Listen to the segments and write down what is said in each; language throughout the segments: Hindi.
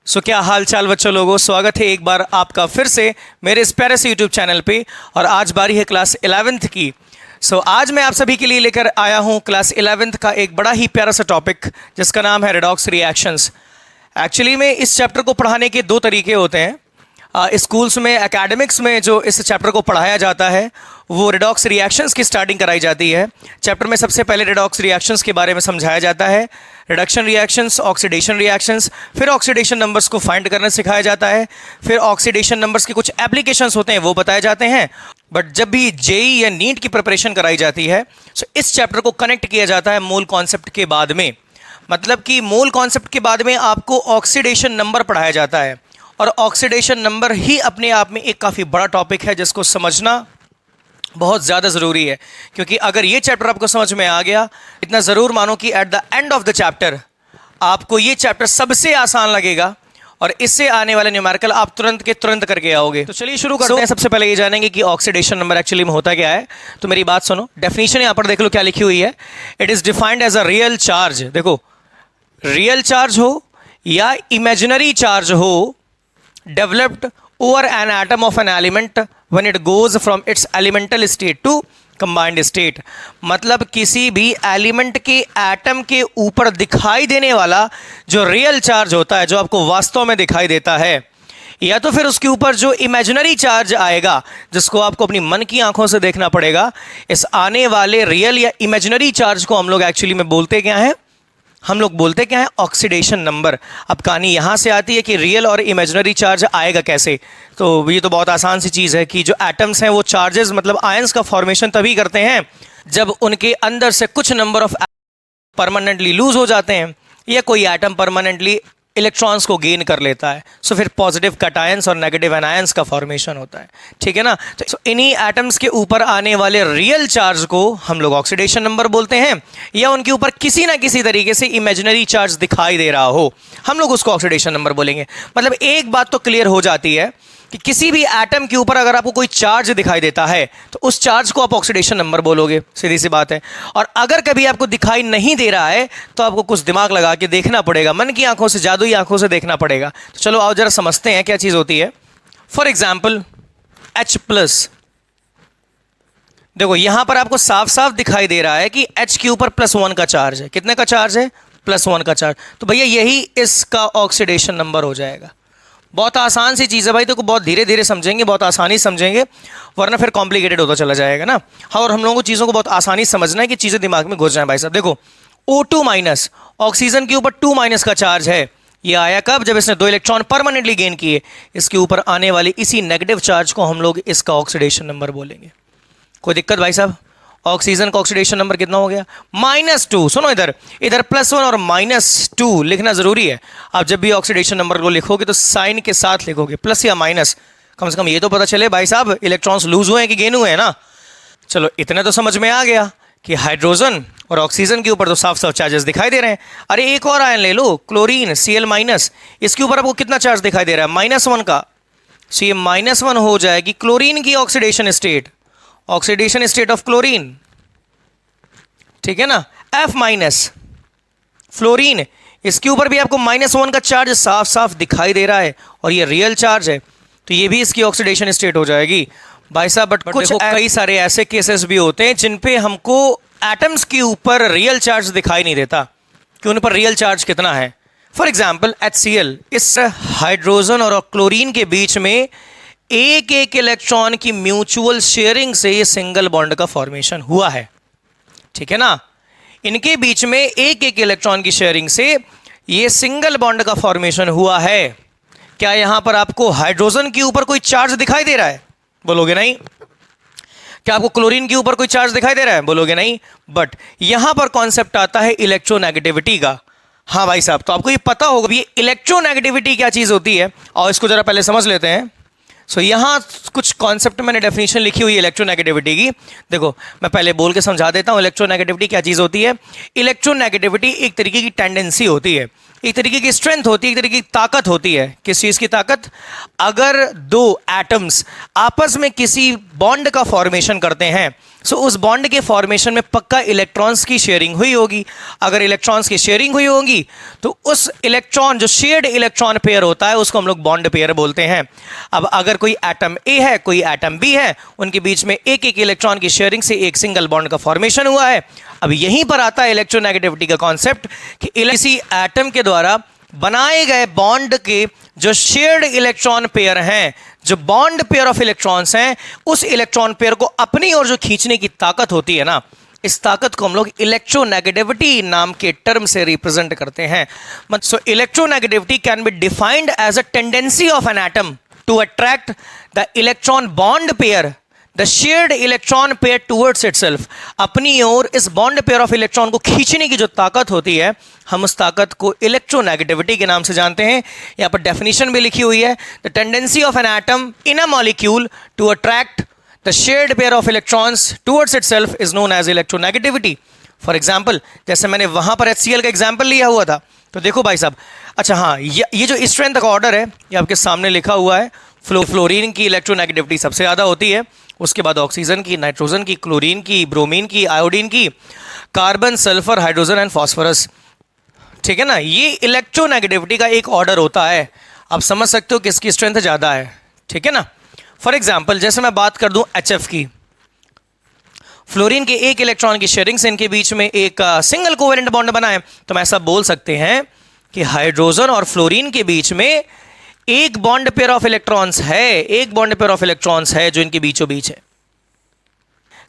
क्या हाल चाल बच्चों लोगों, स्वागत है एक बार आपका फिर से मेरे इस प्यारे से यूट्यूब चैनल पे। और आज बारी है क्लास 11th की। आज मैं आप सभी के लिए लेकर आया हूँ क्लास 11th का एक बड़ा ही प्यारा सा टॉपिक जिसका नाम है रेडॉक्स रिएक्शंस। एक्चुअली में इस चैप्टर को पढ़ाने के दो तरीके होते हैं। स्कूल्स में एकेडमिक्स में जो इस चैप्टर को पढ़ाया जाता है वो रेडॉक्स रिएक्शंस की स्टार्टिंग कराई जाती है। चैप्टर में सबसे पहले रेडॉक्स रिएक्शंस के बारे में समझाया जाता है, रिडक्शन रिएक्शंस, ऑक्सीडेशन रिएक्शंस, फिर ऑक्सीडेशन नंबर्स को फाइंड करना सिखाया जाता है, फिर ऑक्सीडेशन नंबर्स के कुछ एप्लीकेशंस होते हैं वो बताए जाते हैं। बट जब भी जेई या नीट की प्रिपरेशन कराई जाती है तो इस चैप्टर को कनेक्ट किया जाता है मूल कॉन्सेप्ट के बाद में। मतलब कि मूल कॉन्सेप्ट के बाद में आपको ऑक्सीडेशन नंबर पढ़ाया जाता है, और ऑक्सीडेशन नंबर ही अपने आप में एक काफ़ी बड़ा टॉपिक है जिसको समझना बहुत ज़्यादा ज़रूरी है। क्योंकि अगर ये चैप्टर आपको समझ में आ गया, इतना ज़रूर मानो कि at the end of the chapter आपको ये चैप्टर सबसे आसान लगेगा और इससे आने वाले न्यूमेरिकल आप तुरंत के तुरंत करके आओगे। तो चलिए शुरू करते हैं। सबसे पहले ये जानेंगे कि ऑक्सीडेशन नंबर एक्चुअली में होता क्या है। तो मेरी बात सुनो, डेफिनेशन यहाँ पर देख लो क्या लिखी हुई है। It is defined as a real charge. देखो, रियल चार्ज हो या इमेजिनरी चार्ज हो, developed over an atom of an element when it goes from its elemental state to combined state। मतलब किसी भी एलिमेंट के एटम के ऊपर दिखाई देने वाला जो रियल चार्ज होता है, जो आपको वास्तव में दिखाई देता है, या तो फिर उसके ऊपर जो इमेजिनरी चार्ज आएगा जिसको आपको अपनी मन की आंखों से देखना पड़ेगा। इस आने वाले रियल या इमेजिनरी चार्ज को हम लोग एक्चुअली में बोलते क्या है, हम लोग बोलते क्या है, ऑक्सीडेशन नंबर। अब कहानी यहाँ से आती है कि रियल और इमेजिनरी चार्ज आएगा कैसे। तो ये तो बहुत आसान सी चीज़ है कि जो एटम्स हैं वो चार्जेस मतलब आयंस का फॉर्मेशन तभी करते हैं जब उनके अंदर से कुछ नंबर ऑफ परमानेंटली लूज हो जाते हैं या कोई एटम परमानेंटली इलेक्ट्रॉन्स को गेन कर लेता है। सो फिर पॉजिटिव कटायंस और नेगेटिव एनायंस का फॉर्मेशन होता है, ठीक है ना। तो इन्हीं एटम्स के ऊपर आने वाले रियल चार्ज को हम लोग ऑक्सीडेशन नंबर बोलते हैं, या उनके ऊपर किसी ना किसी तरीके से इमेजिनरी चार्ज दिखाई दे रहा हो, हम लोग उसको ऑक्सीडेशन नंबर बोलेंगे। मतलब एक बात तो क्लियर हो जाती है कि किसी भी एटम के ऊपर अगर आपको कोई चार्ज दिखाई देता है तो उस चार्ज को आप ऑक्सीडेशन नंबर बोलोगे, सीधी सी बात है। और अगर कभी आपको दिखाई नहीं दे रहा है तो आपको कुछ दिमाग लगा के देखना पड़ेगा, मन की आंखों से, जादुई आंखों से देखना पड़ेगा। तो चलो आओ जरा समझते हैं क्या चीज़ होती है। For example H+। देखो यहां पर आपको साफ साफ दिखाई दे रहा है कि H के ऊपर +1 का चार्ज है। कितने का चार्ज है? +1 का चार्ज। तो भैया यही इसका ऑक्सीडेशन नंबर हो जाएगा। बहुत आसान सी चीज़ है भाई, देखो बहुत धीरे धीरे समझेंगे, बहुत आसानी समझेंगे, वरना फिर कॉम्प्लिकेटेड होता चला जाएगा ना। हाँ, और हम लोगों को चीज़ों को बहुत आसानी से समझना है कि चीज़ें दिमाग में घुस जाएं भाई साहब। देखो O2-, ऑक्सीजन के ऊपर 2- का चार्ज है। ये आया कब? जब इसने 2 इलेक्ट्रॉन परमानेंटली गेन किए। इसके ऊपर आने वाली इसी नेगेटिव चार्ज को हम लोग इसका ऑक्सीडेशन नंबर बोलेंगे। कोई दिक्कत भाई साहब? ऑक्सीजन का ऑक्सीडेशन नंबर कितना हो गया? -2। सुनो, इधर +1 और -2 लिखना जरूरी है। आप जब भी ऑक्सीडेशन नंबर को लिखोगे तो साइन के साथ लिखोगे, प्लस या माइनस। कम से कम ये तो पता चले भाई साहब इलेक्ट्रॉन्स लूज हुए हैं कि गेन हुए हैं ना। चलो इतना तो समझ में आ गया कि हाइड्रोजन और ऑक्सीजन के ऊपर तो साफ साफ चार्जेस दिखाई दे रहे हैं। अरे एक और आयन ले लो, क्लोरीन Cl-। इसके ऊपर आपको कितना चार्ज दिखाई दे रहा है? -1 का। सो ये -1 हो जाएगी क्लोरीन की oxidation state, oxidation state of chlorine, ठीक है ना। F-, फ्लोरीन, इसके ऊपर भी आपको -1 का चार्ज साफ साफ दिखाई दे रहा है और ये रियल चार्ज है, तो ये भी इसकी ऑक्सीडेशन स्टेट हो जाएगी भाई साहब। बट कुछ कई सारे ऐसे केसेस भी होते हैं जिन पे हमको एटम्स के ऊपर रियल चार्ज दिखाई नहीं देता कि उन पर रियल चार्ज कितना है। फॉर एग्जाम्पल HCl, इस हाइड्रोजन और क्लोरीन के बीच में एक एक इलेक्ट्रॉन की म्यूचुअल शेयरिंग से ये सिंगल बॉन्ड का फॉर्मेशन हुआ है, ठीक है ना। इनके बीच में एक एक इलेक्ट्रॉन की शेयरिंग से ये सिंगल बॉन्ड का फॉर्मेशन हुआ है। क्या यहां पर आपको हाइड्रोजन के ऊपर कोई चार्ज दिखाई दे रहा है? बोलोगे नहीं। क्या आपको क्लोरीन के ऊपर कोई चार्ज दिखाई दे रहा है? बोलोगे नहीं। बट यहां पर कॉन्सेप्ट आता है इलेक्ट्रोनेगेटिविटी का। हाँ भाई साहब, तो आपको ये पता होगा ये इलेक्ट्रोनेगेटिविटी क्या चीज होती है, और इसको जरा पहले समझ लेते हैं। सो यहाँ कुछ कॉन्सेप्ट मैंने डेफिनेशन लिखी हुई है इलेक्ट्रोनेगेटिविटी की। देखो मैं पहले बोल के समझा देता हूँ इलेक्ट्रोनेगेटिविटी क्या चीज़ होती है। इलेक्ट्रोनेगेटिविटी एक तरीके की टेंडेंसी होती है। एक तरीके की स्ट्रेंथ होती है, एक तरीके की ताकत होती है। किस चीज़ की ताकत? अगर दो एटम्स आपस में किसी बॉन्ड का फॉर्मेशन करते हैं, सो उस बॉन्ड के फॉर्मेशन में पक्का इलेक्ट्रॉन्स की शेयरिंग हुई होगी। अगर इलेक्ट्रॉन्स की शेयरिंग हुई होगी तो उस इलेक्ट्रॉन, जो शेयर्ड इलेक्ट्रॉन पेयर होता है, उसको हम लोग बॉन्ड पेयर बोलते हैं। अब अगर कोई एटम ए है, कोई एटम बी है, उनके बीच में एक एक इलेक्ट्रॉन की शेयरिंग से एक सिंगल बॉन्ड का फॉर्मेशन हुआ है। अब यहीं पर आता है इलेक्ट्रोनेगेटिविटी का कॉन्सेप्ट कि किसी एटम के द्वारा बनाए गए बॉन्ड के जो शेयर्ड इलेक्ट्रॉन पेयर हैं, जो बॉन्ड पेयर ऑफ इलेक्ट्रॉन्स हैं, उस इलेक्ट्रॉन पेयर को अपनी ओर जो खींचने की ताकत होती है ना, इस ताकत को हम लोग इलेक्ट्रोनेगेटिविटी नाम के टर्म से रिप्रेजेंट करते हैं। So electronegativity can be defined as a tendency of an atom to attract the electron bond pair, the shared electron pair towards itself. अपनी ओर इस बॉन्ड पेयर ऑफ इलेक्ट्रॉन को खींचने की जो ताकत होती है, हम उस ताकत को इलेक्ट्रोनेगेटिविटी के नाम से जानते हैं। यहाँ पर डेफिनेशन भी लिखी हुई है, the tendency of an atom in a molecule to attract the shared pair of electrons towards itself is known as electronegativity. For example, जैसे मैंने वहां पर HCl का एग्जाम्पल लिया हुआ था, तो देखो भाई साहब, अच्छा हाँ, ये जो स्ट्रेंथ का ऑर्डर है, ये आपके सामने लिखा हुआ है। फ्लोरीन की इलेक्ट्रोनेगेटिविटी सबसे ज़्यादा होती है, उसके बाद ऑक्सीजन की, नाइट्रोजन की, क्लोरीन की, ब्रोमीन की, आयोडीन की, carbon, sulphur, hydrogen and phosphorus. ठीक है ना, ये इलेक्ट्रोनेगेटिविटी का एक ऑर्डर होता है। आप समझ सकते हो किसकी स्ट्रेंथ ज़्यादा है। ठीक है ना, फॉर एग्जाम्पल जैसे मैं बात कर दूं HF की, फ्लोरीन के एक इलेक्ट्रॉन की शेयरिंग से इनके बीच में एक सिंगल कोवेलेंट बॉन्ड बना है, तो हम ऐसा बोल सकते हैं कि हाइड्रोजन और फ्लोरीन के बीच में एक बॉन्ड पेयर ऑफ इलेक्ट्रॉन्स है, एक बॉन्ड पेयर ऑफ इलेक्ट्रॉन्स है जो इनके बीचों बीच है।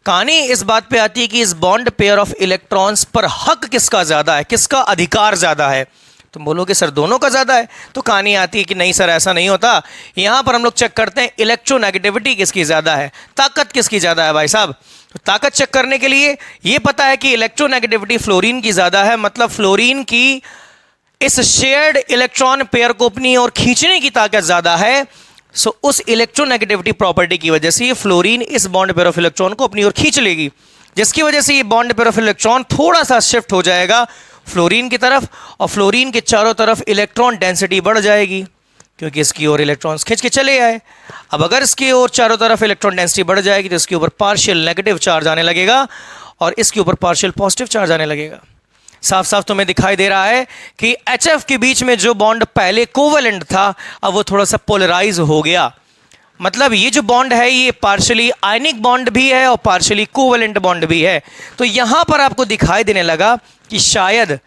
कहानी इस बात पे आती है कि इस बॉन्ड पेयर ऑफ इलेक्ट्रॉन्स पर हक किसका ज्यादा है, किसका अधिकार ज्यादा है। तुम बोलोगे सर दोनों का ज्यादा है, तो कहानी आती है कि नहीं सर ऐसा नहीं होता। यहां पर हम लोग चेक करते हैं इलेक्ट्रोनेगेटिविटी किसकी ज्यादा है, ताकत किसकी ज्यादा है भाई साहब। तो ताकत चेक करने के लिए यह पता है कि इलेक्ट्रोनेगेटिविटी फ्लोरीन की ज्यादा है, मतलब फ्लोरीन की इस शेयर्ड इलेक्ट्रॉन पेयर को अपनी ओर खींचने की ताकत ज्यादा है। सो उस इलेक्ट्रोनेगेटिविटी प्रॉपर्टी की वजह से ये फ्लोरीन इस बॉन्ड पेयर ऑफ इलेक्ट्रॉन को अपनी ओर खींच लेगी, जिसकी वजह से ये बॉन्ड पेयर ऑफ इलेक्ट्रॉन थोड़ा सा शिफ्ट हो जाएगा फ्लोरीन की तरफ, और फ्लोरीन के चारों तरफ इलेक्ट्रॉन डेंसिटी बढ़ जाएगी, क्योंकि इसकी ओर इलेक्ट्रॉन्स खींच के चले आए। अब अगर इसकी ओर चारों तरफ इलेक्ट्रॉन डेंसिटी बढ़ जाएगी तो इसके ऊपर पार्शियल नेगेटिव चार्ज आने लगेगा और इसके ऊपर पार्शियल पॉजिटिव चार्ज आने लगेगा। साफ साफ तुम्हें दिखाई दे रहा है कि HF के बीच में जो बॉन्ड पहले कोवेलेंट था, अब वो थोड़ा सा पोलराइज हो गया। मतलब ये जो बॉन्ड है ये पार्शियली आयनिक बॉन्ड भी है और पार्शियली कोवेलेंट बॉन्ड भी है। तो यहां पर आपको दिखाई देने लगा कि शायद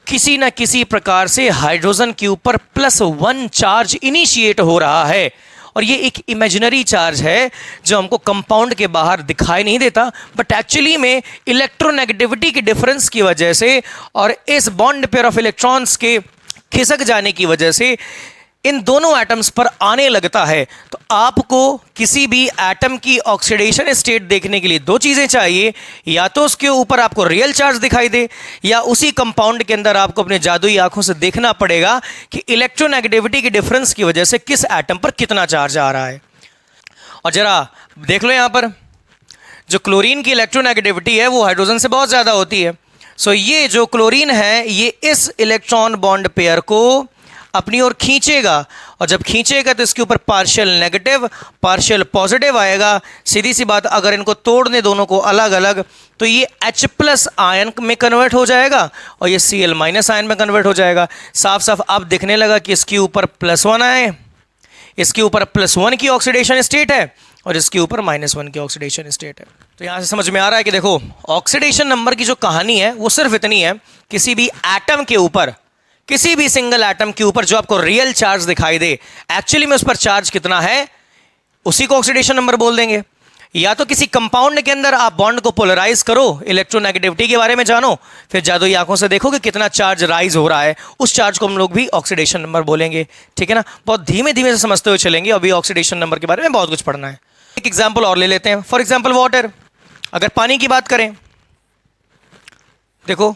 किसी ना किसी प्रकार से हाइड्रोजन के ऊपर +1 चार्ज इनिशिएट हो रहा है, और ये एक इमेजिनरी चार्ज है जो हमको कंपाउंड के बाहर दिखाई नहीं देता, बट एक्चुअली में इलेक्ट्रोनेगेटिविटी के डिफरेंस की वजह से और इस बॉन्ड पेयर ऑफ इलेक्ट्रॉन्स के खिसक जाने की वजह से इन दोनों एटम्स पर आने लगता है। तो आपको किसी भी एटम की ऑक्सीडेशन स्टेट देखने के लिए दो चीज़ें चाहिए, या तो उसके ऊपर आपको रियल चार्ज दिखाई दे, या उसी कंपाउंड के अंदर आपको अपने जादुई आंखों से देखना पड़ेगा कि इलेक्ट्रोनेगेटिविटी के डिफरेंस की वजह से किस एटम पर कितना चार्ज आ रहा है। और जरा देख लो यहाँ पर जो क्लोरीन की इलेक्ट्रोनेगेटिविटी है वो हाइड्रोजन से बहुत ज़्यादा होती है। सो ये जो क्लोरीन है ये इस इलेक्ट्रॉन बॉन्ड पेयर को अपनी ओर खींचेगा, और जब खींचेगा तो इसके ऊपर पार्शियल नेगेटिव पार्शियल पॉजिटिव आएगा। सीधी सी बात, अगर इनको तोड़ने दोनों को अलग अलग तो ये H+ आयन में कन्वर्ट हो जाएगा और ये Cl- आयन में कन्वर्ट हो जाएगा। साफ साफ अब दिखने लगा कि इसके ऊपर +1 आए, इसके ऊपर +1 की ऑक्सीडेशन स्टेट है और इसके ऊपर -1 की ऑक्सीडेशन स्टेट है। तो यहां से समझ में आ रहा है कि देखो ऑक्सीडेशन नंबर की जो कहानी है वो सिर्फ इतनी है, किसी भी एटम के ऊपर, किसी भी सिंगल एटम के ऊपर जो आपको रियल चार्ज दिखाई दे, एक्चुअली में उस पर चार्ज कितना है उसी को ऑक्सीडेशन नंबर बोल देंगे। या तो किसी कंपाउंड के अंदर आप बॉन्ड को पोलराइज करो, इलेक्ट्रोनेगेटिविटी के बारे में जानो, फिर जादुई आंखों से देखो कि कितना चार्ज राइज हो रहा है, उस चार्ज को हम लोग भी ऑक्सीडेशन नंबर बोलेंगे। ठीक है ना, बहुत धीमे धीमे से समझते हुए चलेंगे, अभी ऑक्सीडेशन नंबर के बारे में बहुत कुछ पढ़ना है। एक एग्जाम्पल और ले लेते हैं, फॉर एग्जाम्पल वाटर। अगर पानी की बात करें, देखो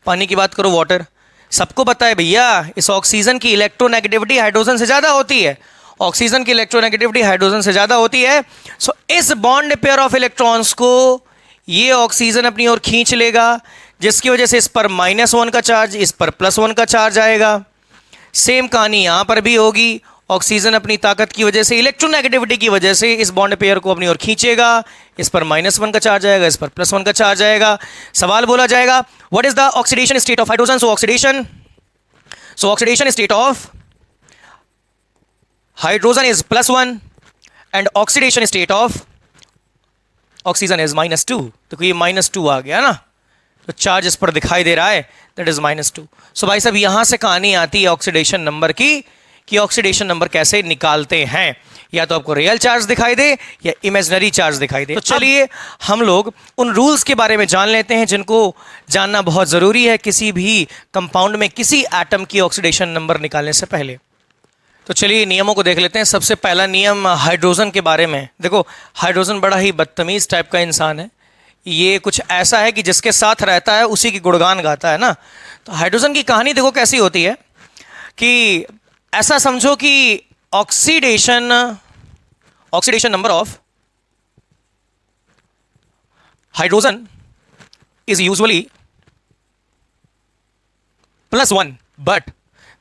पानी की बात करो, वाटर, सबको पता है भैया इस ऑक्सीजन की इलेक्ट्रोनेगेटिविटी हाइड्रोजन से ज्यादा होती है, ऑक्सीजन की इलेक्ट्रोनेगेटिविटी हाइड्रोजन से ज्यादा होती है। सो इस बॉन्ड पेयर ऑफ इलेक्ट्रॉन्स को ये ऑक्सीजन अपनी ओर खींच लेगा, जिसकी वजह से इस पर -1 का चार्ज, इस पर +1 का चार्ज आएगा। सेम कहानी यहां पर भी होगी। ऑक्सीजन अपनी ताकत की वजह से, इलेक्ट्रोनेगेटिविटी की वजह से इस बॉन्ड पेयर को अपनी ओर खींचेगा। इस पर -1 का चार्ज आएगा, इस पर +1 का चार्ज आएगा। सवाल बोला जाएगा what is the oxidation state of hydrogen. So oxidation state of hydrogen is +1 and oxidation state of oxygen is -2। तो ये -2 आ गया ना, तो चार्ज इस पर दिखाई दे रहा है, दैट इज -2। सो भाई साहब यहां से कहानी आती है ऑक्सीडेशन नंबर की, कि ऑक्सीडेशन नंबर कैसे निकालते हैं। या तो आपको रियल चार्ज दिखाई दे या इमेजिनरी चार्ज दिखाई दे। तो चलिए हम लोग उन रूल्स के बारे में जान लेते हैं जिनको जानना बहुत जरूरी है किसी भी कंपाउंड में किसी एटम की ऑक्सीडेशन नंबर निकालने से पहले। तो चलिए नियमों को देख लेते हैं। सबसे पहला नियम हाइड्रोजन के बारे में। देखो हाइड्रोजन बड़ा ही बदतमीज टाइप का इंसान है। ये कुछ ऐसा है कि जिसके साथ रहता है उसी की गुणगान गाता है ना। तो हाइड्रोजन की कहानी देखो कैसी होती है कि ऐसा समझो कि oxidation number of hydrogen is usually +1, but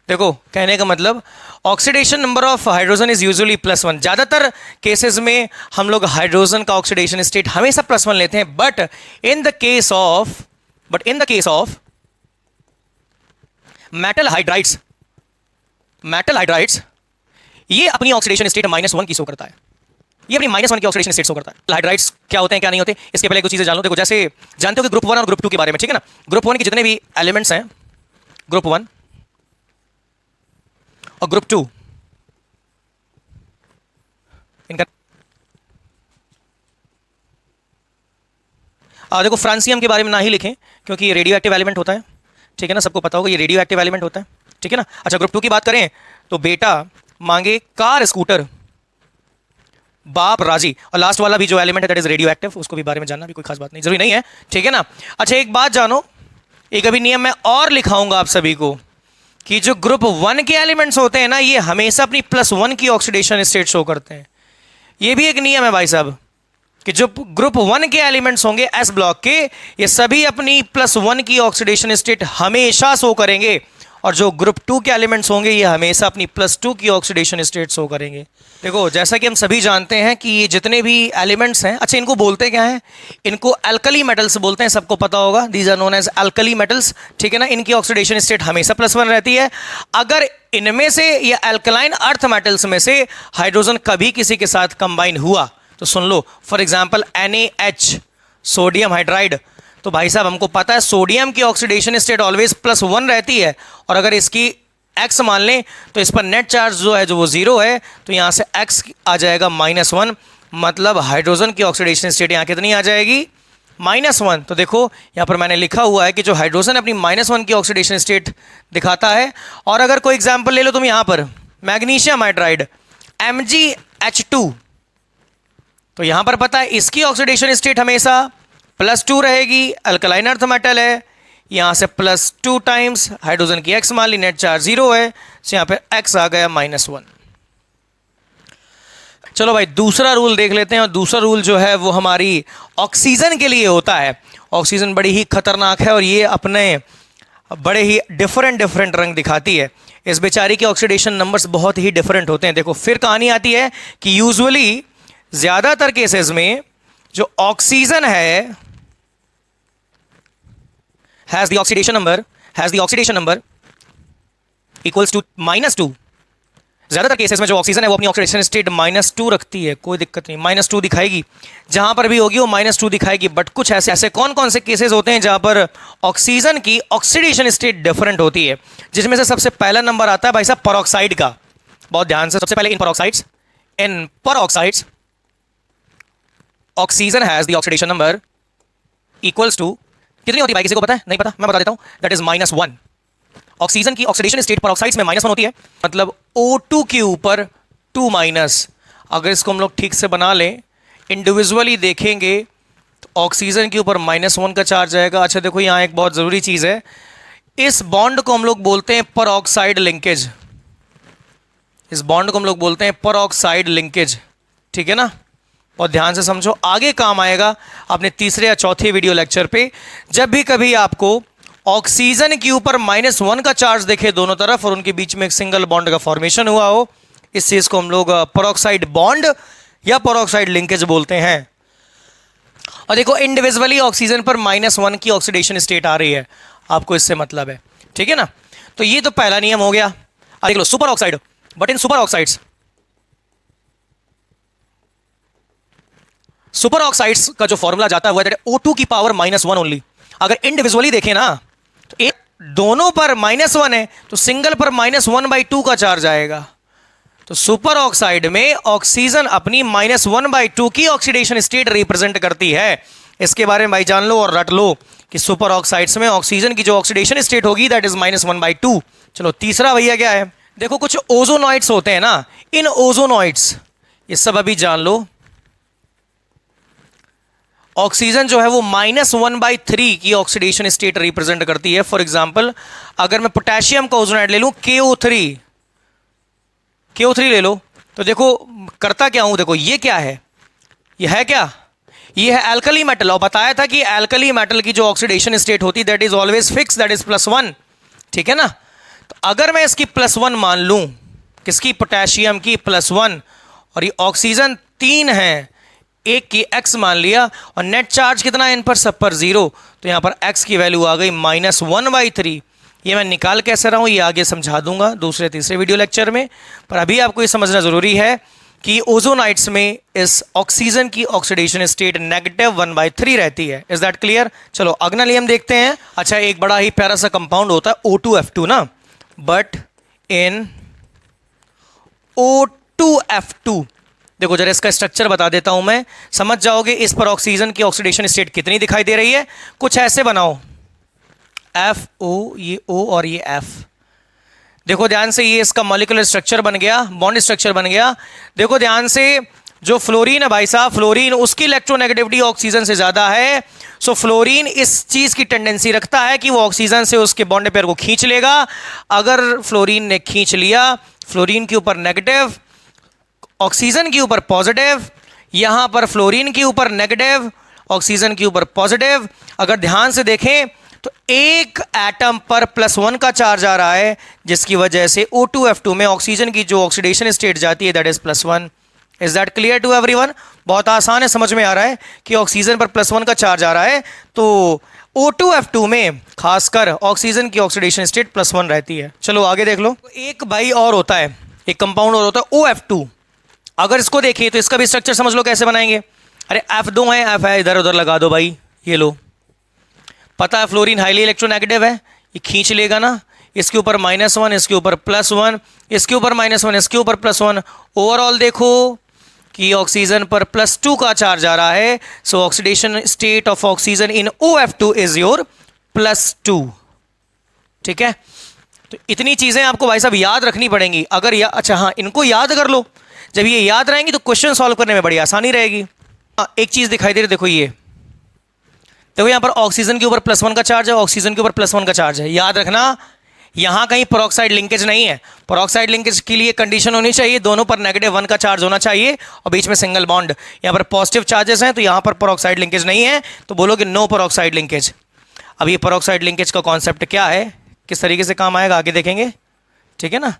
देखो कहने का मतलब oxidation number of hydrogen is usually +1। ज्यादातर केसेस में हम लोग हाइड्रोजन का ऑक्सीडेशन स्टेट हमेशा +1 लेते हैं, but in the case of metal hydrides ये अपनी ऑक्सीडेशन स्टेट -1 की शो करता है। ये अपनी -1 की ऑक्सीडेशन स्टेट शो करता है। हाइड्राइड्स क्या होते हैं क्या नहीं होते, इसके पहले कुछ चीजें जान लो। देखो जैसे जानते हो कि ग्रुप 1 और ग्रुप 2 के बारे में, ठीक है ना। ग्रुप 1 के जितने भी एलिमेंट्स हैं, ग्रुप 1 और ग्रुप 2, इनका देखो फ्रांसियम के बारे में ना ही लिखें क्योंकि ये रेडियो एक्टिव एलिमेंट होता है, ठीक है ना। सबको पता होगा ये रेडियो एक्टिव एलिमेंट होता है, ठीक है ना। अच्छा ग्रुप 2 की बात करें तो बेटा मांगे कार स्कूटर, बाप राजी, और लास्ट वाला भी जो एलिमेंट है दैट इज रेडियो एक्टिव, उसको भी बारे में जानना भी कोई खास बात नहीं, जरूरी नहीं है, ठीक है ना। अच्छा एक बात जानो, एक अभी नियम मैं और लिखाऊंगा आप सभी को कि जो ग्रुप 1 के एलिमेंट्स होते हैं ना, ये हमेशा अपनी +1 की ऑक्सीडेशन स्टेट शो करते हैं। ये भी एक नियम है भाई साहब कि जो ग्रुप 1 के एलिमेंट्स होंगे एस ब्लॉक के, ये सभी अपनी +1 की ऑक्सीडेशन स्टेट हमेशा शो करेंगे, और जो ग्रुप 2 के एलिमेंट्स होंगे ये हमेशा अपनी +2 की ऑक्सीडेशन स्टेट शो करेंगे। देखो जैसा कि हम सभी जानते हैं कि ये जितने भी एलिमेंट्स हैं, अच्छा इनको बोलते क्या हैं, इनको अल्कली मेटल्स बोलते हैं, सबको पता होगा, these are known as alkali metals, ठीक है ना। इनकी ऑक्सीडेशन स्टेट हमेशा +1 रहती है। अगर इनमें से या अल्कलाइन अर्थ मेटल्स में से हाइड्रोजन कभी किसी के साथ कंबाइन हुआ तो सुन लो, for example NaH sodium hydride, तो भाई साहब हमको पता है सोडियम की ऑक्सीडेशन स्टेट ऑलवेज +1 रहती है, और अगर इसकी x मान लें तो इस पर नेट चार्ज जो है जो वो 0 है, तो यहाँ से x आ जाएगा -1, मतलब हाइड्रोजन की ऑक्सीडेशन स्टेट यहाँ कितनी आ जाएगी, -1। तो देखो यहाँ पर मैंने लिखा हुआ है कि जो हाइड्रोजन अपनी -1 की ऑक्सीडेशन स्टेट दिखाता है। और अगर कोई एग्जाम्पल ले लो तुम यहाँ पर मैग्नीशियम हाइड्राइड MgH2, तो यहाँ पर पता है इसकी ऑक्सीडेशन स्टेट हमेशा +2 रहेगी, अल्कलाइन अर्थ मेटल है, यहाँ से +2 टाइम्स हाइड्रोजन की x मान ली, नेट चार्ज 0 है, तो यहाँ पे x आ गया -1। चलो भाई दूसरा रूल देख लेते हैं, और दूसरा रूल जो है वो हमारी ऑक्सीजन के लिए होता है। ऑक्सीजन बड़ी ही खतरनाक है और ये अपने बड़े ही डिफरेंट रंग दिखाती है। इस बेचारी के ऑक्सीडेशन नंबर्स बहुत ही डिफरेंट होते हैं। देखो फिर कहानी आती है कि यूजुअली ज़्यादातर केसेस में जो ऑक्सीजन है has the oxidation number equals to -2। ज्यादातर केसेस में जो ऑक्सीजन है वो अपनी ऑक्सीडेशन स्टेट -2 रखती है, कोई दिक्कत नहीं, -2 दिखाएगी, जहां पर भी होगी वो -2 दिखाएगी। बट कुछ ऐसे कौन से केसेस होते हैं जहां पर ऑक्सीजन की ऑक्सीडेशन स्टेट डिफरेंट होती है, जिसमें से सबसे पहला नंबर आता है भाई साहब पेरोक्साइड का। बहुत ध्यान से, सबसे पहले in peroxides oxygen has the oxidation number equals to कितनी होती है भाई, किसी को पता है? नहीं पता, मैं बता देता हूं, दैट इज -1। ऑक्सीजन की ऑक्सीडेशन स्टेट पेरोक्साइड्स में -1 होती है, मतलब O2 के ऊपर 2-। अगर इसको हम लोग ठीक से बना लें, इंडिविजुअली देखेंगे तो ऑक्सीजन के ऊपर -1 का चार्ज आएगा। अच्छा देखो यहाँ एक बहुत ज़रूरी चीज़ है, इस बॉन्ड को हम लोग बोलते हैं पेरोक्साइड लिंकेज। इस बॉन्ड को हम लोग बोलते हैं पेरोक्साइड लिंकेज, ठीक है ना। और ध्यान से समझो, आगे काम आएगा अपने तीसरे या चौथे वीडियो लेक्चर पे। जब भी कभी आपको ऑक्सीजन के ऊपर -1 का चार्ज देखे दोनों तरफ और उनके बीच में एक सिंगल बॉन्ड का फॉर्मेशन हुआ हो, इस चीज को हम लोग पेरोक्साइड बॉन्ड या पेरोक्साइड लिंकेज बोलते हैं। और देखो, इंडिविजुअली ऑक्सीजन पर -1 की ऑक्सीडेशन स्टेट आ रही है, आपको इससे मतलब है, ठीक है ना। तो ये तो पहला नियम हो गया। अब देख लो super oxide, but in super oxides, super oxides का जो फॉर्मूला जाता है वो है O2 की पावर -1 ओनली। अगर इंडिविजुअली देखें ना तो एक दोनों पर -1 है तो सिंगल पर -1/2 का चार्ज आएगा। तो सुपर ऑक्साइड में ऑक्सीजन अपनी -1/2 की ऑक्सीडेशन स्टेट रिप्रेजेंट करती है। इसके बारे में भाई जान लो और रट लो कि सुपर ऑक्साइड्स में ऑक्सीजन की जो ऑक्सीडेशन स्टेट होगी दैट इज -1/2। चलो तीसरा भैया क्या है, देखो कुछ ओजोनॉइड्स होते हैं ना, इन ओजोनॉइड्स, ये सब अभी जान लो, ऑक्सीजन जो है वो -1/3 की ऑक्सीडेशन स्टेट रिप्रेजेंट करती है। फॉर एग्जांपल अगर मैं पोटेशियम का ओजोनाइड ले लूं KO3 ले लो, तो देखो करता क्या हूं, देखो ये क्या है, ये है क्या, ये है एल्कली मेटल। और बताया था कि एल्कली मेटल की जो ऑक्सीडेशन स्टेट होती है that is always fix, that is +1, ठीक है ना। तो अगर मैं इसकी +1 मान लूं, किसकी, पोटेशियम की +1, और ये ऑक्सीजन 3 है, एक की x मान लिया, और नेट चार्ज कितना है इन पर, सब पर 0, तो यहां पर x की वैल्यू आ गई -1/3। ये मैं निकाल कैसे रहा हूं ये आगे समझा दूंगा दूसरे तीसरे वीडियो लेक्चर में, पर अभी आपको ये समझना जरूरी है कि ओजोनाइड्स में इस ऑक्सीजन की ऑक्सीडेशन स्टेट -1/3 रहती है। Is that clear. चलो अगला नियम देखते हैं। अच्छा, एक बड़ा ही प्यारा सा कंपाउंड होता है O2F2 ना, बट इन O2F2 देखो जरा इसका स्ट्रक्चर बता देता हूं मैं, समझ जाओगे इस पर ऑक्सीजन की ऑक्सीडेशन स्टेट कितनी दिखाई दे रही है। कुछ ऐसे बनाओ, FO, ये O और ये F। देखो ध्यान से, ये इसका मॉलिक्यूलर स्ट्रक्चर बन गया, बॉन्ड स्ट्रक्चर बन गया। देखो ध्यान से, जो फ्लोरीन है भाई साहब, फ्लोरीन उसकी इलेक्ट्रोनेगेटिविटी ऑक्सीजन से ज्यादा है। सो फ्लोरीन इस चीज की टेंडेंसी रखता है कि वो ऑक्सीजन से उसके बॉन्ड पेयर को खींच लेगा। अगर फ्लोरीन ने खींच लिया, फ्लोरीन के ऊपर नेगेटिव, ऑक्सीजन के ऊपर पॉजिटिव, यहां पर फ्लोरीन के ऊपर नेगेटिव, ऑक्सीजन के ऊपर पॉजिटिव। अगर ध्यान से देखें तो एक एटम पर +1 का चार्ज आ रहा है, जिसकी वजह से O2F2 में ऑक्सीजन की जो ऑक्सीडेशन स्टेट जाती है that is +1। Is that clear to everyone. बहुत आसान है, समझ में आ रहा है कि ऑक्सीजन पर +1 का चार्ज आ रहा है, तो O2F2 में खासकर ऑक्सीजन की ऑक्सीडेशन स्टेट +1 रहती है। चलो आगे देख लो। एक भाई और होता है, एक कंपाउंड और होता है OF2। अगर इसको देखें तो इसका भी स्ट्रक्चर समझ लो कैसे बनाएंगे। अरे F2 है, F है, इधर उधर लगा दो भाई, ये लो। पता है फ्लोरीन हाईली इलेक्ट्रोनेगेटिव है, ये खींच लेगा ना, इसके ऊपर -1, इसके ऊपर +1, इसके ऊपर -1, इसके ऊपर +1। ओवरऑल देखो कि ऑक्सीजन पर +2 का चार्ज आ रहा है। सो oxidation state of oxygen in OF2 is your +2, ठीक है। तो इतनी चीजें आपको भाई साहब याद रखनी पड़ेंगी। अगर अच्छा हाँ, इनको याद कर लो, जब ये याद रहेंगी तो क्वेश्चन सॉल्व करने में बड़ी आसानी रहेगी। एक चीज दिखाई दे रही, देखो ये देखो, यहां पर ऑक्सीजन के ऊपर +1 का चार्ज है, ऑक्सीजन के ऊपर +1 का चार्ज है। याद रखना यहां कहीं पेरोक्साइड लिंकेज नहीं है। पेरोक्साइड लिंकेज के लिए कंडीशन होनी चाहिए, दोनों पर -1 का चार्ज होना चाहिए और बीच में सिंगल बॉन्ड। यहां पर पॉजिटिव चार्जेस हैं तो यहां पर पेरोक्साइड लिंकेज नहीं है, तो बोलोगे नो पेरोक्साइड लिंकेज। अब ये पेरोक्साइड लिंकेज का कॉन्सेप्ट क्या है, किस तरीके से काम आएगा आगे देखेंगे, ठीक है ना।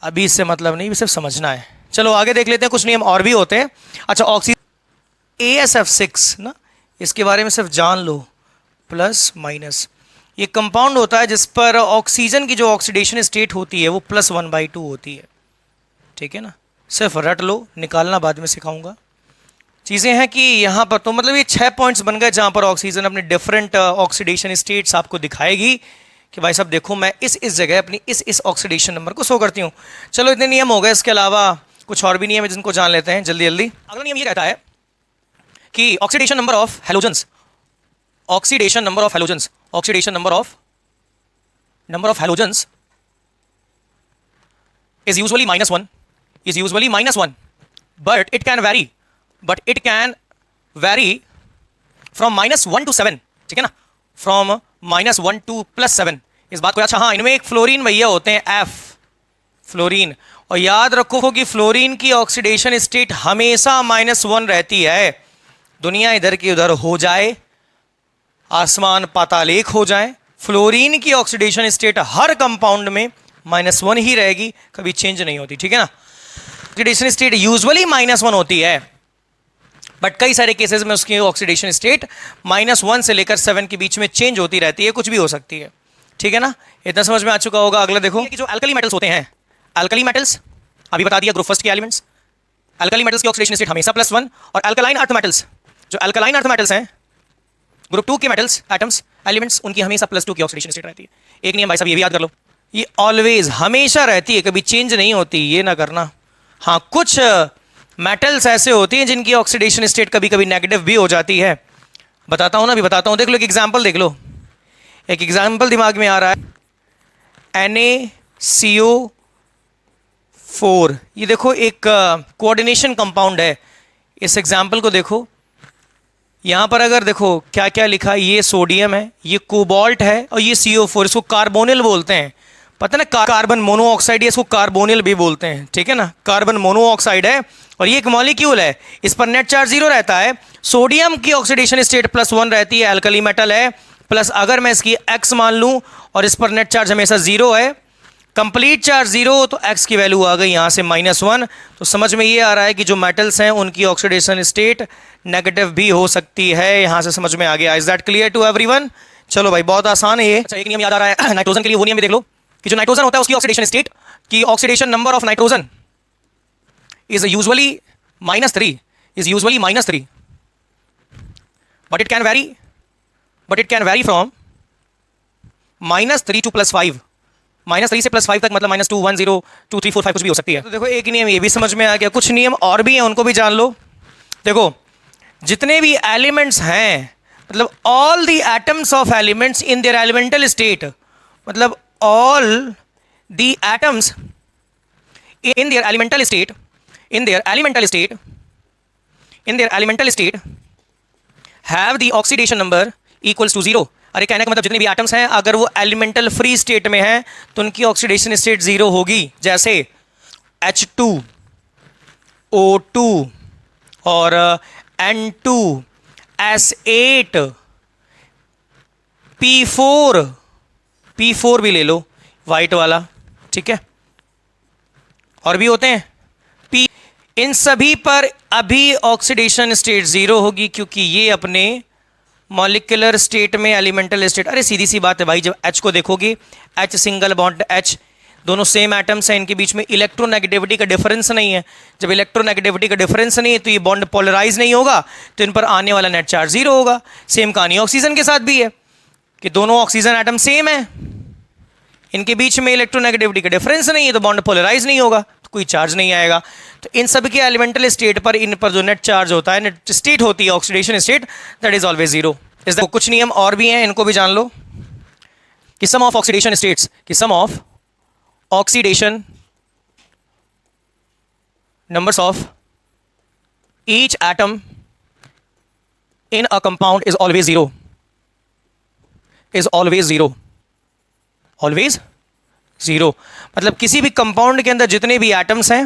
अभी इससे मतलब नहीं, सिर्फ समझना है। चलो आगे देख लेते हैं, कुछ नियम और भी होते हैं। अच्छा, ऑक्सीजन AsF6 ना, इसके बारे में सिर्फ जान लो, +- ये कंपाउंड होता है जिस पर ऑक्सीजन की जो ऑक्सीडेशन स्टेट होती है वो +1/2 होती है, ठीक है ना। सिर्फ रट लो, निकालना बाद में सिखाऊंगा। चीज़ें हैं कि यहाँ पर तो मतलब ये 6 पॉइंट्स बन गए जहाँ पर ऑक्सीजन अपने डिफरेंट ऑक्सीडेशन स्टेट्स आपको दिखाएगी कि भाई साहब देखो मैं इस जगह अपनी इस ऑक्सीडेशन नंबर को शो करती हूँ। चलो इतने नियम हो गए, इसके अलावा कुछ और भी नियम है जिनको जान लेते हैं जल्दी जल्दी। अगला नियम ये कहता है कि oxidation number of halogens, oxidation number of halogens, oxidation number of halogens is usually -1, but it can vary from -1 to 7, ठीक है ना, from -1 to +7 इस बात को। अच्छा हाँ, इनमें एक फ्लोरीन भैया होते हैं F, फ्लोरीन। और याद रखो कि फ्लोरीन की ऑक्सीडेशन स्टेट हमेशा -1 रहती है। दुनिया इधर की उधर हो जाए, आसमान पाताल एक हो जाए, फ्लोरीन की ऑक्सीडेशन स्टेट हर कंपाउंड में -1 ही रहेगी, कभी चेंज नहीं होती, ठीक है ना। ऑक्सीडेशन स्टेट यूजुअली -1 होती है, बट कई सारे केसेस में उसकी ऑक्सीडेशन स्टेट -1 से लेकर 7 के बीच में चेंज होती रहती है, कुछ भी हो सकती है, ठीक है ना। इतना समझ में आ चुका होगा। अगला देखो कि जो अल्कली मेटल्स होते हैं, अल्कली मेटल्स अभी बता दिया, ग्रुप फर्स्ट के एलिमेंट्स। अल्कली मेटल्स की ऑक्सीडेशन स्टेट हमेशा +1, और अल्कलाइन अर्थ मेटल्स, जो अल्कलाइन अर्थ मेटल्स हैं, ग्रुप 2 के मेटल्स, एटम्स, एलिमेंट्स, उनकी हमेशा +2 की ऑक्सीडेशन स्टेट रहती है। एक नियम भाई साहब ये भी याद कर लो, ये ऑलवेज हमेशा रहती है, कभी चेंज नहीं होती, ये ना करना। हाँ, कुछ मेटल्स ऐसे होती हैं जिनकी ऑक्सीडेशन स्टेट कभी कभी नेगेटिव भी हो जाती है। बताता हूं ना, अभी बताता हूं, देख लो एक एग्जांपल देख लो। एक एग्जांपल दिमाग में आ रहा है, NaCO4, ये देखो एक कोऑर्डिनेशन कंपाउंड है। इस एग्जांपल को देखो, यहां पर अगर देखो क्या क्या लिखा है, ये सोडियम है, ये कोबाल्ट है, और ये CO4, इसको कार्बोनिल बोलते हैं। पता ना, कार्बन मोनोऑक्साइड, इसको कार्बोनिल भी बोलते हैं, ठीक है ना। कार्बन मोनोऑक्साइड है और ये एक मॉलिक्यूल है, इस पर नेट चार्ज 0 रहता है। सोडियम की ऑक्सीडेशन स्टेट +1 रहती है, अल्कली मेटल है, प्लस अगर मैं इसकी X मान लूं और इस पर नेट चार्ज हमेशा 0 है, कंप्लीट चार्ज 0, तो X की वैल्यू आ गई यहां से -1। तो समझ में ये आ रहा है कि जो मेटल्स हैं उनकी ऑक्सीडेशन स्टेट नेगेटिव भी हो सकती है, यहां से समझ में आ गया। Is that clear to everyone? चलो भाई, बहुत आसान है ये। अच्छा, एक नियम याद आ रहा है नाइट्रोजन के लिए, वो नियम भी देख लो कि जो नाइट्रोजन होता है उसकी ऑक्सीडेशन स्टेट की oxidation number of nitrogen is usually -3, but it can vary from -3 to +5, -3 से +5 तक, मतलब -2, 1, 0, 2, 3, 4, 5 कुछ भी हो सकती है। तो देखो एक नियम ये भी समझ में आ गया, कुछ नियम और भी हैं, उनको भी जान लो। देखो जितने भी एलिमेंट्स हैं, मतलब all the atoms of elements in their elemental state, मतलब all the atoms in their elemental state have the oxidation number equals to 0। अरे कहने का मतलब जितने भी एटम्स हैं, अगर वो एलिमेंटल फ्री स्टेट में हैं तो उनकी ऑक्सीडेशन स्टेट 0 होगी। जैसे H2, O2 और N2, S8, P4 भी ले लो, वाइट वाला, ठीक है, और भी होते हैं P। इन सभी पर अभी ऑक्सीडेशन स्टेट 0 होगी, क्योंकि ये अपने मॉलिक्यूलर स्टेट में एलिमेंटल स्टेट। अरे सीधी सी बात है भाई, जब H को देखोगे, H सिंगल बॉन्ड H, दोनों सेम एटम्स हैं, इनके बीच में इलेक्ट्रोनेगेटिविटी का डिफरेंस नहीं है। जब इलेक्ट्रोनेगेटिविटी का डिफरेंस नहीं है तो ये बॉन्ड पोलराइज नहीं होगा, तो इन पर आने वाला नेट चार्ज 0 होगा। सेम कहानी ऑक्सीजन के साथ भी है कि दोनों ऑक्सीजन एटम सेम है, इनके बीच में इलेक्ट्रोनेगेटिविटी का डिफरेंस नहीं है, तो बॉन्ड पोलराइज नहीं होगा, तो कोई चार्ज नहीं आएगा। तो इन सब के एलिमेंटल स्टेट पर, इन पर जो नेट चार्ज होता है, नेट स्टेट होती है oxidation state, that is always 0। कुछ नियम और भी हैं, इनको भी जान लो कि सम ऑफ ऑक्सीडेशन स्टेट्स, कि sum of oxidation numbers of each atom in a compound is always 0, is always 0, always 0। मतलब किसी भी कंपाउंड के अंदर जितने भी एटम्स हैं,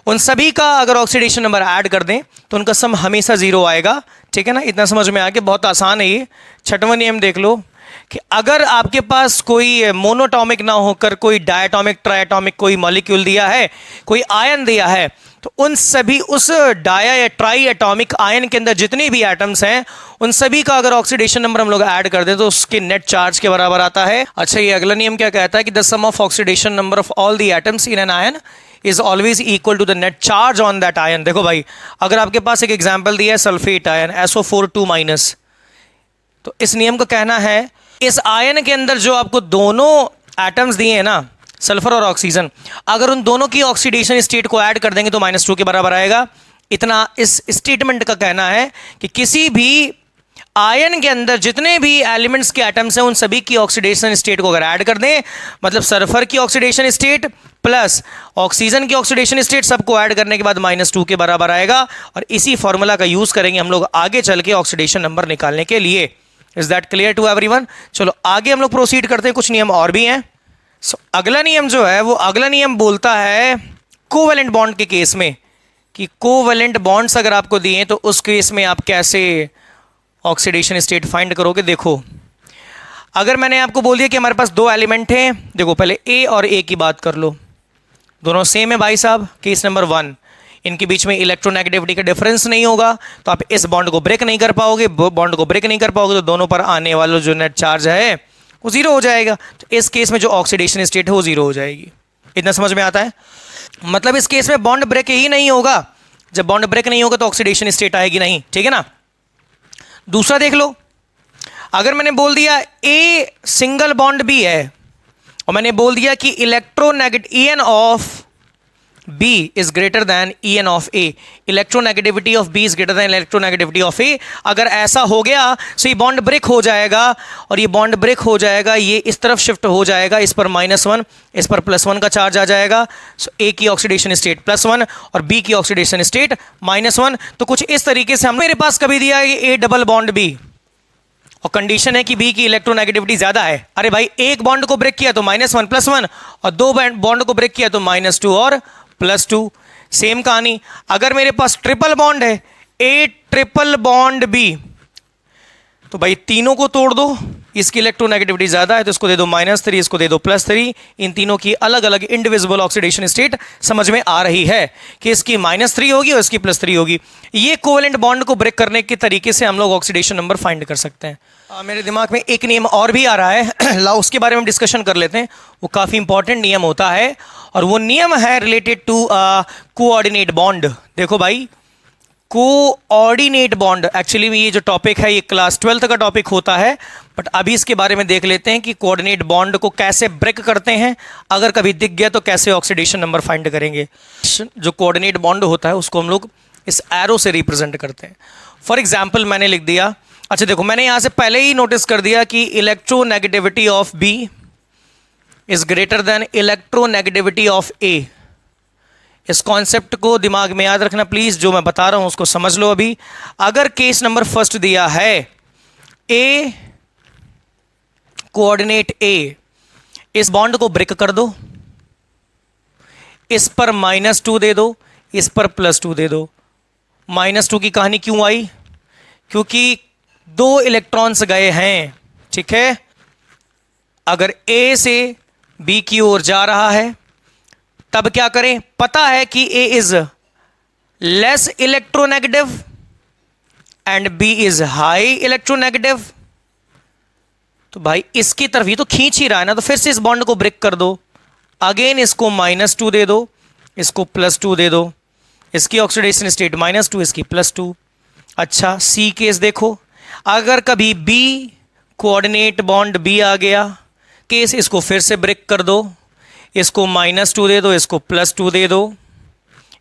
उन सभी का अगर ऑक्सीडेशन नंबर ऐड कर दें तो उनका सम हमेशा 0 आएगा, ठीक है ना। इतना समझ में आ गया, बहुत आसान है ये। छठवां नियम देख लो कि अगर आपके पास कोई मोनोटॉमिक ना होकर कोई डायटॉमिक, ट्रायटॉमिक कोई मॉलिक्यूल दिया है, कोई आयन दिया है, तो उन सभी, उस डाया या ट्राई एटॉमिक आयन के अंदर जितने भी एटम्स हैं, उन सभी का अगर ऑक्सीडेशन नंबर हम लोग ऐड कर दें तो उसके नेट चार्ज के बराबर आता है। अच्छा, ये अगला नियम क्या कहता है कि the sum of oxidation number of all the atoms in an ion is always equal to the net charge on that ion. देखो भाई, अगर आपके पास एक एग्जाम्पल दिया है सल्फेट आयन SO4 2-, तो इस नियम को कहना है इस आयन के अंदर जो आपको दोनों एटम्स दिए हैं ना, सल्फर और ऑक्सीजन, अगर उन दोनों की ऑक्सीडेशन स्टेट को ऐड कर देंगे तो -2 के बराबर आएगा। इतना इस स्टेटमेंट का कहना है कि किसी भी आयन के अंदर जितने भी एलिमेंट्स के एटम्स हैं, उन सभी की ऑक्सीडेशन स्टेट को अगर ऐड कर दें, मतलब सल्फर की ऑक्सीडेशन स्टेट प्लस ऑक्सीजन की ऑक्सीडेशन स्टेट, सबको ऐड करने के बाद -2 के बराबर आएगा। और इसी फॉर्मूला का यूज करेंगे हम लोग आगे चल के ऑक्सीडेशन नंबर निकालने के लिए। Is that clear to everyone? चलो आगे हम लोग प्रोसीड करते हैं, कुछ नियम और भी हैं। अगला नियम जो है वो अगला नियम बोलता है कोवेलेंट बॉन्ड के केस में कि कोवेलेंट बॉन्ड्स अगर आपको दिए तो उस केस में आप कैसे ऑक्सीडेशन स्टेट फाइंड करोगे। देखो अगर मैंने आपको बोल दिया कि हमारे पास दो एलिमेंट हैं, देखो पहले ए और ए की बात कर लो, दोनों सेम है भाई साहब। केस नंबर 1, इनके बीच में इलेक्ट्रोनेगेटिविटी का डिफरेंस नहीं होगा तो आप इस बॉन्ड को ब्रेक नहीं कर पाओगे, बॉन्ड को ब्रेक नहीं कर पाओगे तो दोनों पर आने वाला जो नेट चार्ज है वो जीरो हो जाएगा। तो इस केस में जो ऑक्सीडेशन स्टेट है वो जीरो हो जाएगी। इतना समझ में आता है? मतलब इस केस में बॉन्ड ब्रेक ही नहीं होगा। जब बॉन्ड ब्रेक नहीं होगा तो ऑक्सीडेशन स्टेट आएगी नहीं, ठीक है ना। दूसरा देख लो, अगर मैंने बोल दिया ए सिंगल बॉन्ड भी है और मैंने बोल दिया कि electronegative EN of B is greater than EN of A, electronegativity of B is greater than electronegativity of A। अगर ऐसा हो गया तो ये बॉन्ड ब्रेक हो जाएगा और ये बॉन्ड ब्रेक हो जाएगा, ये इस तरफ शिफ्ट हो जाएगा, इस पर -1 इस पर +1 का चार्ज आ जाएगा। सो A की ऑक्सीडेशन स्टेट +1 और B की ऑक्सीडेशन स्टेट -1। तो कुछ इस तरीके से हम मेरे पास कभी दिया है A डबल बॉन्ड B और कंडीशन है कि B की इलेक्ट्रोनेगेटिविटी ज्यादा है। अरे भाई एक बॉन्ड को ब्रेक किया तो -1 +1 और दो बॉन्ड को ब्रेक किया तो -2 और +2। सेम कहानी अगर मेरे पास ट्रिपल बॉन्ड है A ट्रिपल बॉन्ड B, तो भाई तीनों को तोड़ दो, इसकी इलेक्ट्रोनेगेटिविटी ज्यादा है तो इसको दे दो -3, इसको दे दो +3। इन तीनों की अलग अलग इंडिविजिबल ऑक्सीडेशन स्टेट समझ में आ रही है कि इसकी -3 होगी और इसकी +3 होगी। ये कोवेलेंट बॉन्ड को ब्रेक करने के तरीके से हम लोग ऑक्सीडेशन नंबर फाइंड कर सकते हैं। मेरे दिमाग में एक नियम और भी आ रहा है लाओ उसके बारे में डिस्कशन कर लेते हैं। वो काफी इंपॉर्टेंट नियम होता है और वो नियम है रिलेटेड टू कोऑर्डिनेट बॉन्ड। देखो भाई कोऑर्डिनेट बॉन्ड, एक्चुअली ये जो टॉपिक है ये क्लास 12 का टॉपिक होता है, बट अभी इसके बारे में देख लेते हैं कि कोऑर्डिनेट बॉन्ड को कैसे ब्रेक करते हैं। अगर कभी दिख गया तो कैसे ऑक्सीडेशन नंबर फाइंड करेंगे। जो कोऑर्डिनेट बॉन्ड होता है उसको हम लोग इस एरो से रिप्रेजेंट करते हैं। फॉर एग्जाम्पल मैंने लिख दिया, अच्छा देखो मैंने यहां से पहले ही नोटिस कर दिया कि electronegativity of B is greater than electronegativity of A। इस कॉन्सेप्ट को दिमाग में याद रखना प्लीज, जो मैं बता रहा हूं उसको समझ लो। अभी अगर केस नंबर फर्स्ट दिया है A कोऑर्डिनेट A, इस बॉन्ड को ब्रेक कर दो, इस पर -2 दे दो, इस पर +2 दे दो। -2 की कहानी क्यों आई? क्योंकि दो इलेक्ट्रॉन्स गए हैं, ठीक है। अगर A से B की ओर जा रहा है तब क्या करें? पता है कि A is less electronegative and B is high electronegative, तो भाई इसकी तरफ ही तो खींच ही रहा है ना, तो फिर से इस बॉन्ड को ब्रेक कर दो। अगेन इसको -2 दे दो, इसको +2 दे दो, इसकी ऑक्सीडेशन स्टेट -2, इसकी +2। अच्छा C केस देखो, अगर कभी B कोऑर्डिनेट बॉन्ड B आ गया केस, इसको फिर से ब्रेक कर दो, इसको -2 दे दो, इसको +2 दे दो,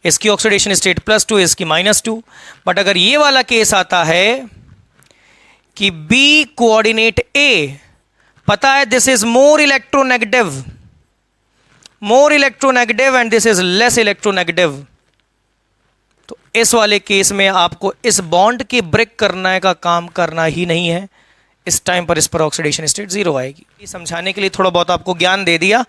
इसकी ऑक्सीडेशन स्टेट +2, इसकी -2। बट अगर ये वाला केस आता है कि B कोऑर्डिनेट A, पता है this is more electronegative and this is less electronegative, तो इस वाले केस में आपको इस बॉन्ड के ब्रेक करने का काम करना ही नहीं है। इस टाइम पर इस पर ऑक्सीडेशन स्टेट 0 आएगी। समझाने के लिए थोड़ा बहुत आपको ज्ञान दे दिया।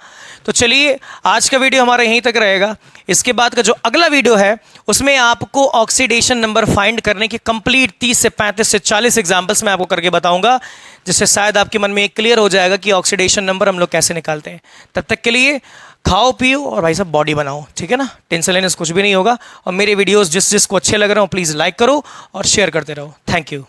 तो चलिए आज का वीडियो हमारा यहीं तक रहेगा। इसके बाद का जो अगला वीडियो है उसमें आपको ऑक्सीडेशन नंबर फाइंड करने के कंप्लीट 30 से 35 से 40 एग्जांपल्स मैं आपको करके बताऊंगा, जिससे शायद आपके मन में एक क्लियर हो जाएगा कि ऑक्सीडेशन नंबर हम लोग कैसे निकालते हैं। तब तक के लिए खाओ पियो और भाई साहब बॉडी बनाओ, ठीक है ना। टेंशन लेने से कुछ भी नहीं होगा। और मेरे वीडियोस जिसको अच्छे लग रहे हो प्लीज़ लाइक करो और शेयर करते रहो। Thank you.